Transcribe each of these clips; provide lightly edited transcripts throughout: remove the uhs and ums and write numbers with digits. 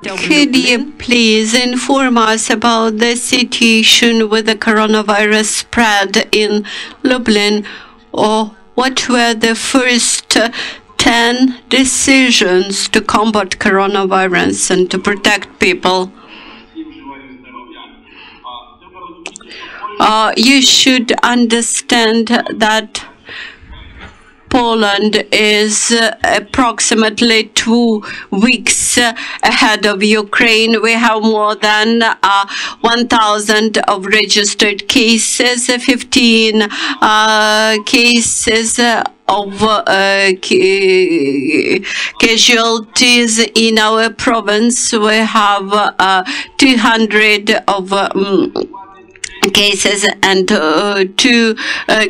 Could you please inform us about the situation with the coronavirus spread in Lublin, or what were the first 10 decisions to combat coronavirus and to protect people? You should understand that Poland is approximately 2 weeks ahead of Ukraine. We have more than 1,000 of registered cases, 15 cases of casualties in our province. We have 200 of cases and 2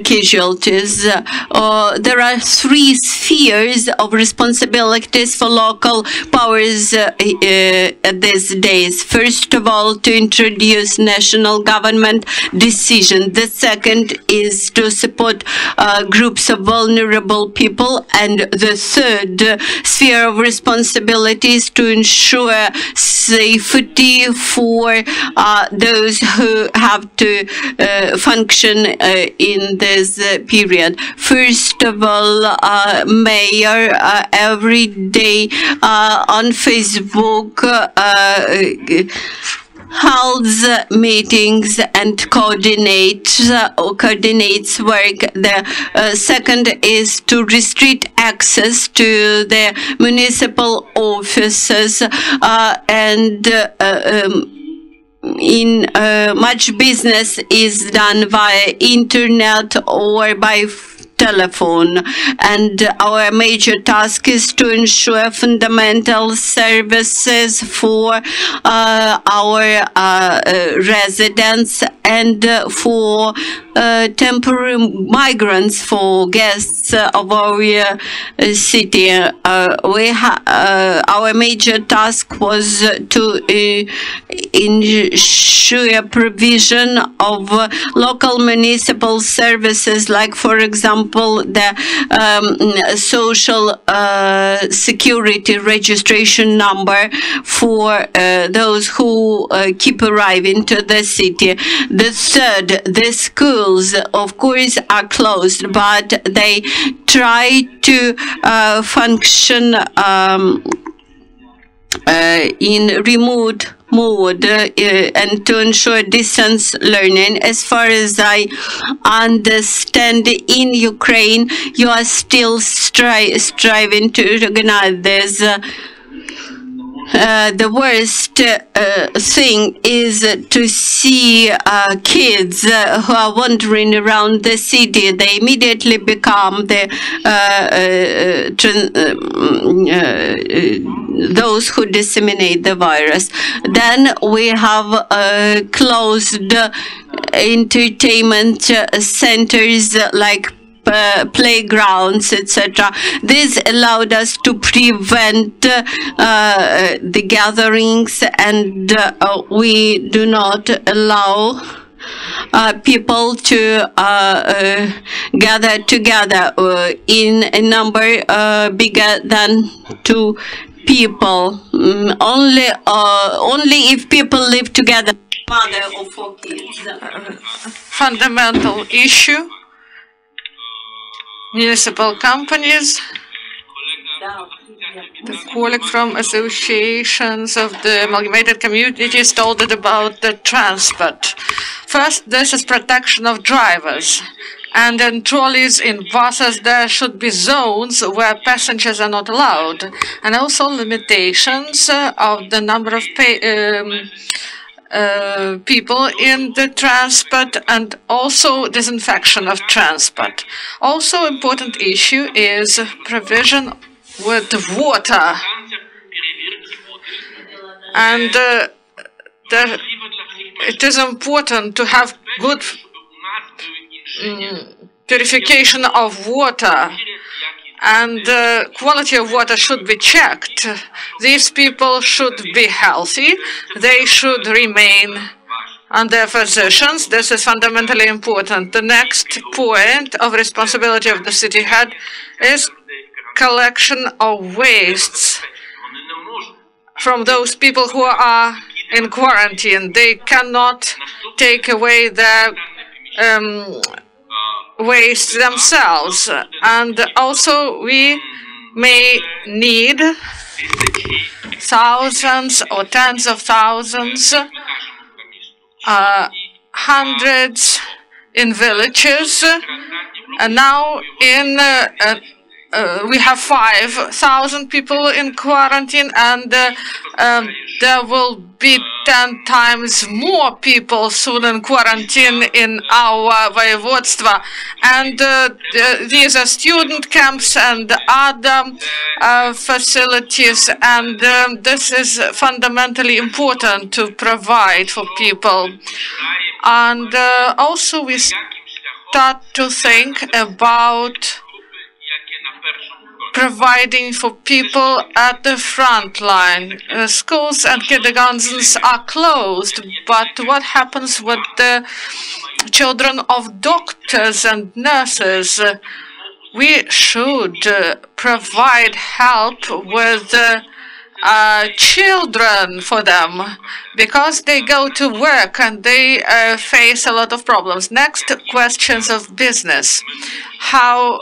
casualties. There are 3 spheres of responsibilities for local powers these days. First of all, to introduce national government decision. The second is to support groups of vulnerable people. And the third sphere of responsibility is to ensure safety for those who have to function in this period. First of all, Mayor every day on Facebook holds meetings and coordinates work. The second is to restrict access to the municipal offices and much business is done via internet or by telephone, and our major task is to ensure fundamental services for our residents and for temporary migrants, for guests of our city. Our major task was to ensure provision of local municipal services, like, for example, the social security registration number for those who keep arriving to the city. The third, the schools, of course, are closed, but they try to function in remote mode and to ensure distance learning. As far as I understand, in Ukraine, you are still striving to organize this. The worst thing is to see kids who are wandering around the city. They immediately become those who disseminate the virus. Then we have closed entertainment centers like playgrounds, etc. This allowed us to prevent the gatherings, and we do not allow people to gather together in a number bigger than 2 people. Only if people live together. Mother or 4 kids. Fundamental issue. Municipal companies. The colleague from associations of the amalgamated communities told it about the transport. First, this is protection of drivers. And in trolleys, in buses, there should be zones where passengers are not allowed. And also limitations of the number of people in the transport, and also disinfection of transport. Also important issue is provision with water. And it is important to have good purification of water, and the quality of water should be checked. These people should be healthy. They should remain under physicians. This is fundamentally important. The next point of responsibility of the city head is collection of wastes. from those people who are in quarantine. They cannot take away their waste themselves. And also we may need thousands or tens of thousands, hundreds in villages. And now we have 5,000 people in quarantine, and there will be 10 times more people soon in quarantine in our voivodstva. And these are student camps and other facilities, and this is fundamentally important to provide for people. And also we start to think about providing for people at the front line. Schools and kindergartens are closed, but what happens with the children of doctors and nurses? We should provide help with children for them, because they go to work and they face a lot of problems. Next, questions of business. How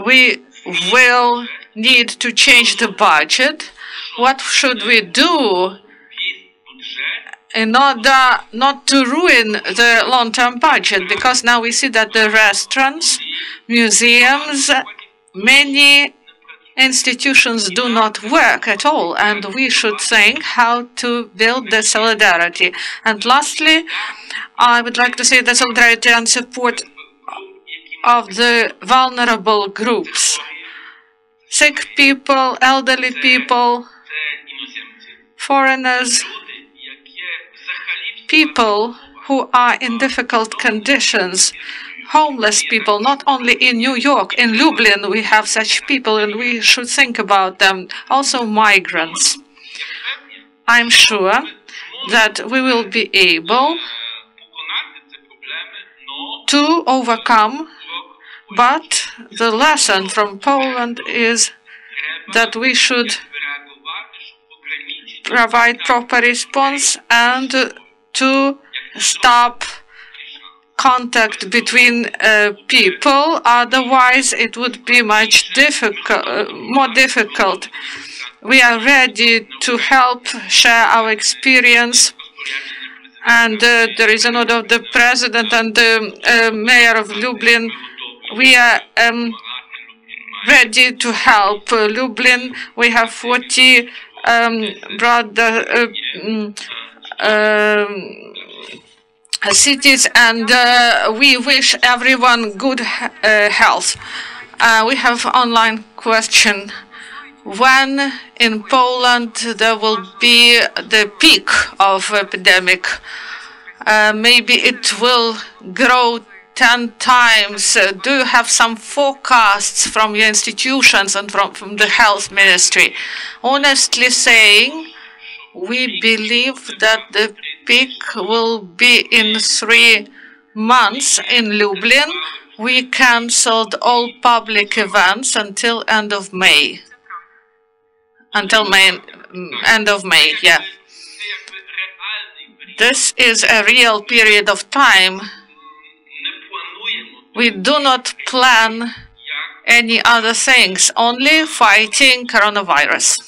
we will need to change the budget. What should we do in order not to ruin the long-term budget? Because now we see that the restaurants, museums, many institutions do not work at all, and we should think how to build the solidarity. And lastly, I would like to say the solidarity and support of the vulnerable groups. Sick people, elderly people, foreigners, people who are in difficult conditions, homeless people, not only in New York, in Lublin we have such people, and we should think about them. Also migrants. I'm sure that we will be able to overcome, but the lesson from Poland is that we should provide proper response and to stop contact between people. Otherwise, it would be much more difficult. We are ready to help, share our experience. And there is a note of the president and the mayor of Lublin. We are ready to help Lublin. We have 40 cities, and we wish everyone good health. We have online question. When in Poland there will be the peak of epidemic? Maybe it will grow 10 times. Do you have some forecasts from your institutions and from the health ministry? Honestly saying, we believe that the peak will be in 3 months in Lublin. We cancelled all public events until end of May. End of May, yeah. This is a real period of time. We do not plan any other things, only fighting coronavirus.